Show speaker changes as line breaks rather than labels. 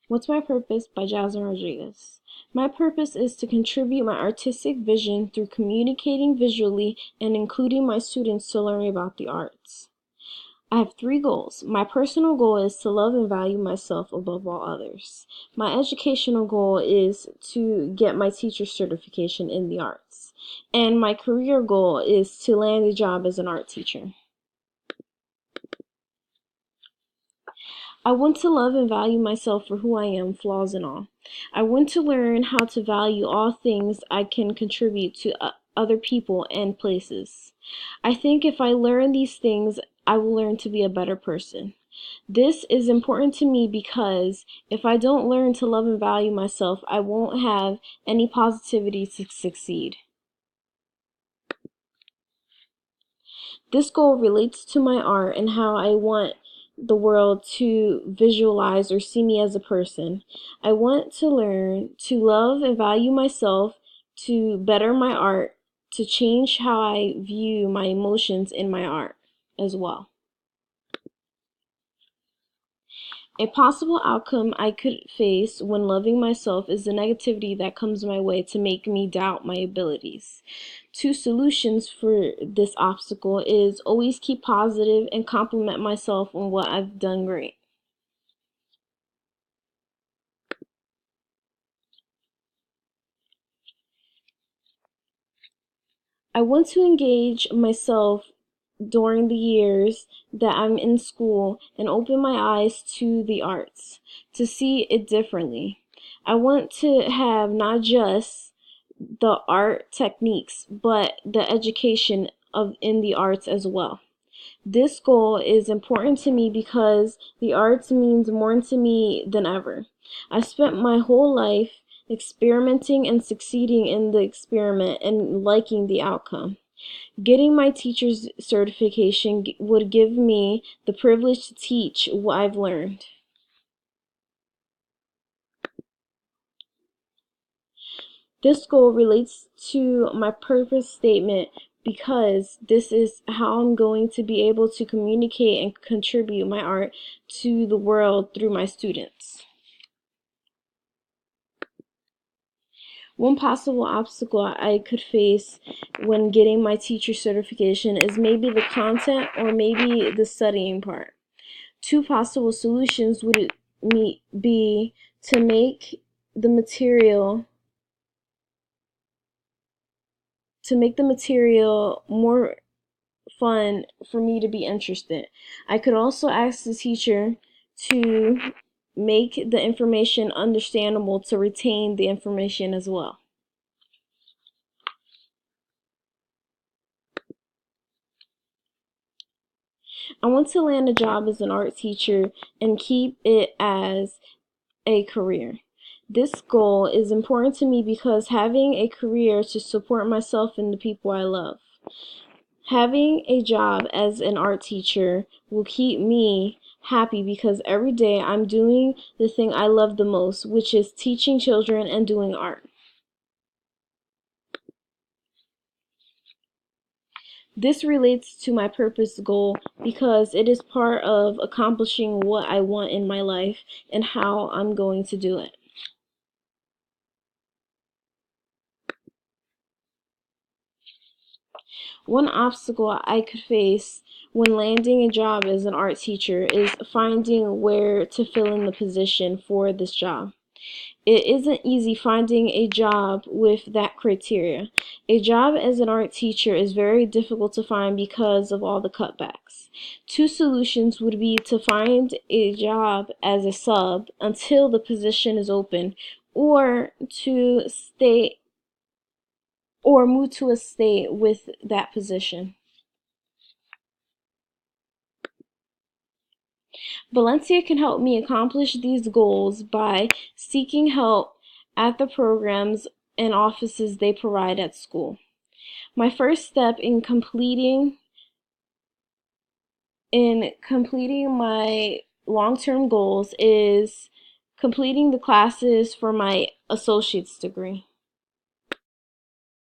What's My Purpose by Jasmine Rodriguez. My purpose is to contribute my artistic vision through communicating visually and including my students to learn about the arts. I have three goals. My personal goal is to love and value myself above all others. My educational goal is to get my teacher certification in the arts. And my career goal is to land a job as an art teacher. I want to love and value myself for who I am, flaws and all. I want to learn how to value all things I can contribute to other people and places. I think if I learn these things, I will learn to be a better person. This is important to me because if I don't learn to love and value myself, I won't have any positivity to succeed. This goal relates to my art and how I want the world to visualize or see me as a person. I want to learn to love and value myself, to better my art, to change how I view my emotions in my art as well. A possible outcome I could face when loving myself is the negativity that comes my way to make me doubt my abilities. Two solutions for this obstacle is always keep positive and compliment myself on what I've done great. I want to engage myself during the years that I'm in school and open my eyes to the arts, to see it differently. I want to have not just the art techniques, but the education of in the arts as well. This goal is important to me because the arts means more to me than ever. I spent my whole life experimenting and succeeding in the experiment and liking the outcome. Getting my teacher's certification would give me the privilege to teach what I've learned. This goal relates to my purpose statement because this is how I'm going to be able to communicate and contribute my art to the world through my students. One possible obstacle I could face when getting my teacher certification is maybe the content or maybe the studying part. Two possible solutions would be to make the material more fun for me to be interested. I could also ask the teacher to make the information understandable to retain the information as well. I want to land a job as an art teacher and keep it as a career. This goal is important to me because having a career to support myself and the people I love. Having a job as an art teacher will keep me happy because every day I'm doing the thing I love the most, which is teaching children and doing art. This relates to my purpose goal because it is part of accomplishing what I want in my life and how I'm going to do it. One obstacle I could face when landing a job as an art teacher is finding where to fill in the position for this job. It isn't easy finding a job with that criteria. A job as an art teacher is very difficult to find because of all the cutbacks. Two solutions would be to find a job as a sub until the position is open, or to stay or move to a state with that position. Valencia can help me accomplish these goals by seeking help at the programs and offices they provide at school. My first step in completing my long-term goals is completing the classes for my associate's degree.